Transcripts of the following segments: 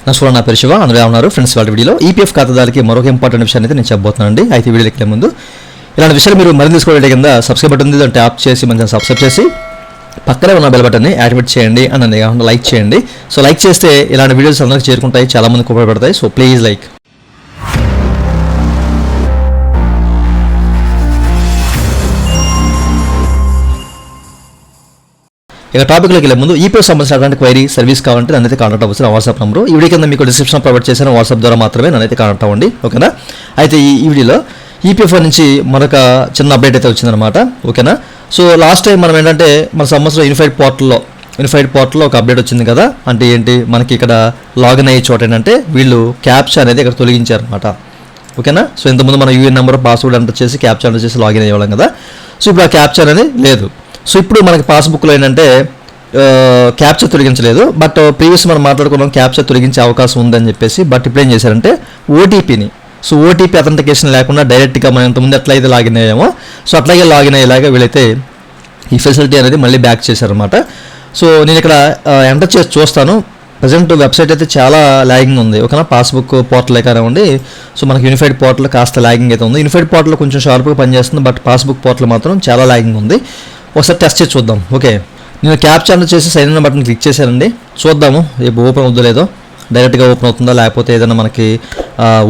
నమస్కారం, నా పేరు శివ. అందులో ఉన్నారు ఫ్రెండ్స్. వాళ్ళ వీడియోలో ఈపీఎఫ్ ఖాతాదారులకి మరొక ఇంపార్టెంట్ విషయాన్ని అయితే నేను చెప్పబోతున్నానండి. అయితే వీడియోకి ముందు ఇలాంటి విషయాలు మీరు మరింత తీసుకోవడం కింద సబ్స్క్రైబ్ బటన్ ఉంది, దాన్ని ట్యాప్ చేసి మంచిగా సబ్స్క్రైబ్ చేసి పక్కనే ఉన్న బెల్ బటన్ని యాక్టివేట్ చేయండి అని కాకుండా లైక్ చేయండి. సో లైక్ చేస్తే ఇలాంటి వీడియోస్ అందరికీ చేరుకుంటాయి, చాలా మందికి ఉపయోగపడతాయి. So please like. ఇక టాపిక్లోకి వెళ్ళే ముందు ఈపీఎఫ్ సంబంధించినటువంటి క్వైరీ సర్వీస్ కావాలంటే నన్నైతే కాంటాక్ట్ అవ్వచ్చు. వాట్సాప్ నెంబర్ ఈ వీడియో కింద మీకు డిస్క్రిప్షన్ ప్రొవైడ్ చేశాను. వాట్సాప్ ద్వారా మాత్రమే నన్నైతే కాంటాక్ట్ అవ్వండి, ఓకేనా. అయితే ఈ వీడియోలో ఈపీఎఫ్ నుంచి మరొక చిన్న అప్డేట్ అయితే వచ్చిందనమాట, ఓకేనా. సో లాస్ట్ టైం మనం ఏంటంటే మన సంవత్సరం యూనిఫైడ్ పోర్టల్లో ఒక అప్డేట్ వచ్చింది కదా. అంటే ఏంటి, మనకి ఇక్కడ లాగిన్ అయ్యే చోట ఏంటంటే వీళ్ళు క్యాప్చా అనేది ఇక్కడ తొలగించారనమాట, ఓకేనా. సో ఇంతకుముందు మన యూఏఎన్ నెంబర్ పాస్వర్డ్ ఎంటర్ చేసి క్యాప్చా ఎంటర్ చేసి లాగిన్ అయ్యేవాళ్ళం కదా. సో ఇప్పుడు ఆ క్యాప్చా అనేది లేదు. సో ఇప్పుడు మనకి పాస్బుక్లో ఏంటంటే క్యాప్చా తొలగించలేదు, బట్ ప్రీవియస్ మనం మాట్లాడుకున్నాం క్యాప్చా తొలగించే అవకాశం ఉందని చెప్పేసి. బట్ ఇప్పుడు ఏం చేశారంటే ఓటీపీని, సో ఓటీపీ అథెంటికేషన్ లేకుండా డైరెక్ట్గా మనం ఇంతకుముందు ఎట్లయితే లాగిన్ అయ్యామో సో అట్లాగే లాగిన్ అయ్యేలాగా వీళ్ళైతే ఈ ఫెసిలిటీ అనేది మళ్ళీ బ్యాక్ చేశారనమాట. సో నేను ఇక్కడ ఎంటర్ చేసి చూస్తాను. ప్రజెంట్ వెబ్సైట్ అయితే చాలా ల్యాగింగ్ ఉంది, ఓకేనా. పాస్బుక్ పోర్టలే కానివ్వండి, సో మనకి యూనిఫైడ్ పోర్టల్ కాస్త ల్యాగింగ్ అయితే ఉంది. యూనిఫైడ్ పోర్టల్ కొంచెం షార్ప్గా పనిచేస్తుంది, బట్ పాస్బుక్ పోర్టల్ మాత్రం చాలా ల్యాగింగ్ ఉంది. ఒకసారి టెస్ట్ చేసి చూద్దాం, ఓకే. నేను క్యాప్చా ఎంటర్ చేసి సైన్ ఇన్ బటన్ క్లిక్ చేశానండి. చూద్దాము రేపు ఓపెన్ అవుతుందో లేదో, డైరెక్ట్గా ఓపెన్ అవుతుందా లేకపోతే ఏదైనా మనకి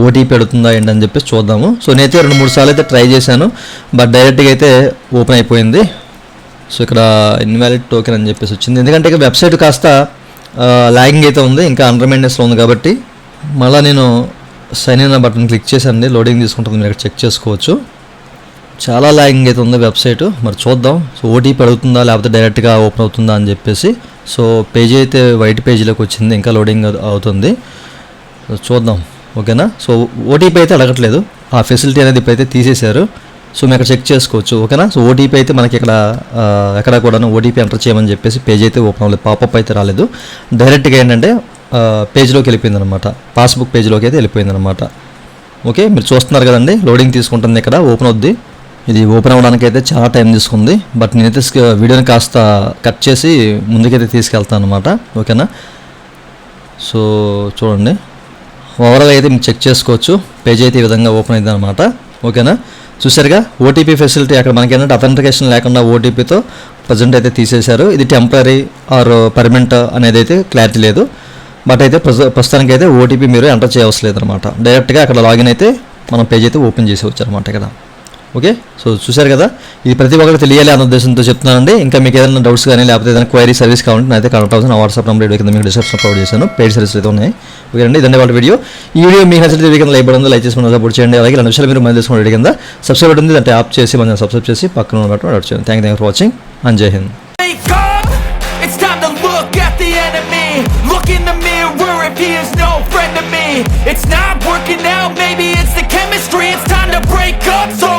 ఓటీపీ అడుగుతుందా ఏంటని చెప్పేసి చూద్దాము. సో నేనైతే 2-3 సార్లు అయితే ట్రై చేశాను, బట్ డైరెక్ట్గా అయితే ఓపెన్ అయిపోయింది. సో ఇక్కడ ఇన్వాలిడ్ టోకెన్ అని చెప్పేసి వచ్చింది, ఎందుకంటే ఇక వెబ్సైట్ కాస్త ల్యాగింగ్ అయితే ఉంది, ఇంకా అండర్ మెయింటెనెన్స్లో ఉంది కాబట్టి. మళ్ళీ నేను సైన్ ఇన్ బటన్ క్లిక్ చేశానండి, లోడింగ్ తీసుకుంటుంది, మీరు ఇక్కడ చెక్ చేసుకోవచ్చు. చాలా ల్యాగింగ్ అయితే ఉంది వెబ్సైట్, మరి చూద్దాం. సో ఓటీపీ అడుగుతుందా లేకపోతే డైరెక్ట్గా ఓపెన్ అవుతుందా అని చెప్పేసి. సో పేజీ అయితే వైట్ పేజీలోకి వచ్చింది, ఇంకా లోడింగ్ అవుతుంది, చూద్దాం, ఓకేనా. సో ఓటీపీ అయితే అడగట్లేదు, ఆ ఫెసిలిటీ అనేది ఇప్పుడైతే తీసేశారు. సో మేము ఇక్కడ చెక్ చేసుకోవచ్చు, ఓకేనా. సో ఓటీపీ అయితే మనకి ఇక్కడ ఎక్కడ కూడా ఓటీపీ ఎంటర్ చేయమని చెప్పేసి పేజ్ అయితే ఓపెన్ అవ్వలేదు, పాపప్ అయితే రాలేదు. డైరెక్ట్గా ఏంటంటే పేజ్లోకి వెళ్ళిపోయింది అనమాట, పాస్బుక్ పేజ్లోకి అయితే వెళ్ళిపోయింది అనమాట, ఓకే. మీరు చూస్తున్నారు కదండి, లోడింగ్ తీసుకుంటుంది, ఇక్కడ ఓపెన్ అవుద్ది. ఇది ఓపెన్ అవ్వడానికి అయితే చాలా టైం తీసుకుంది, బట్ నేనైతే వీడియోని కాస్త కట్ చేసి ముందుకైతే తీసుకెళ్తాను అనమాట, ఓకేనా. సో చూడండి, ఓవరాల్గా అయితే మీరు చెక్ చేసుకోవచ్చు. పేజ్ అయితే ఈ విధంగా ఓపెన్ అయింది అనమాట, ఓకేనా. చూసారుగా ఓటీపీ ఫెసిలిటీ అక్కడ మనకి ఏంటంటే అథెంటికేషన్ లేకుండా ఓటీపీతో ప్రజెంట్ అయితే తీసేశారు. ఇది టెంపరీ ఆర్ పర్మనెంట్ అనేది అయితే క్లారిటీ లేదు, బట్ అయితే ప్రస్తుతానికి అయితే ఓటీపీ మీరు ఎంటర్ చేయవలసి లేదు అనమాట. డైరెక్ట్గా అక్కడ లాగిన్ అయితే మనం పేజ్ అయితే ఓపెన్ చేసేవచ్చు అనమాట ఇక్కడ, ఓకే. సో చూశారు కదా, ఇది ప్రతి ఒక్కరికి తెలియాలి అన్న ఉద్దేశంతో చెప్తున్నానండి. ఇంకా మీకు ఏదైనా డౌట్స్ కానీ లేకపోతే ఏదైనా క్వైరీ సర్వీస్ కావాలంటే అయితే కాంటాక్ట్ అవుతుంది. నా వాట్సాప్ నెంబర్ కింద మీకు డిస్క్రిప్షన్ ప్రొవైడ్ చేశాను, పెయిడ్ సర్వీస్ అయితే ఉన్నాయి, ఓకే అండి. ఇదండి వాళ్ళ వీడియో. ఈ వీడియో మీకు నచ్చితే కింద లైక్ బటన్ లైక్ చేసుకుని సపోర్ట్ చేయండి. అలాగే ఇలాంటి విషయాలు మీరు మళ్ళీ తీసుకుని కింద సబ్స్క్రైబ్ ఉంది, దాన్ని ట్యాప్ చేసి మనం సబ్స్క్రైబ్ చేసి పక్కన ఉన్నట్టు అడగ చేయండి. Thank you for watching and జై Hind. It's not working out, maybe it's the chemistry. It's time to break up, so